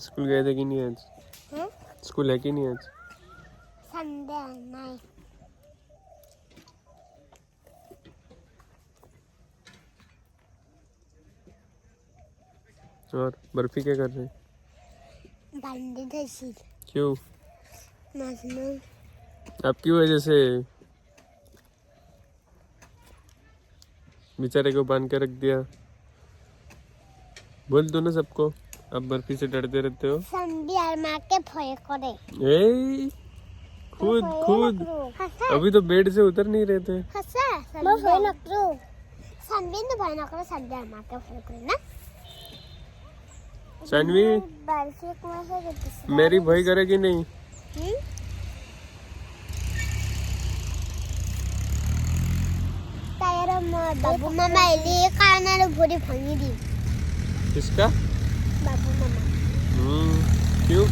School गए थे कि नहीं आज? हैं? स्कूल है कि नहीं आज? संडे नहीं। और बर्फी क्या कर रहे हैं? बांधे थे क्यों? मजनू आपकी वजह से बेचारे को बांध के रख दिया। बोल दो ना सबको, आप बर्फी से डरते रहते हो। संडे और माँ के भय करे। ए खुद खुद हंसा अभी तो बेड से उतर नहीं रहे थे। हंसा मैं भय न करूँ। संडे ने भय न करो, संडे और माँ के भय करे ना। सानवी बर्फी को ऐसे देते मेरी भय करेगी नहीं? तायर बाबू मामा एली कानाले भोरी भांगी दी। किसका? बाबू मामा क्यों?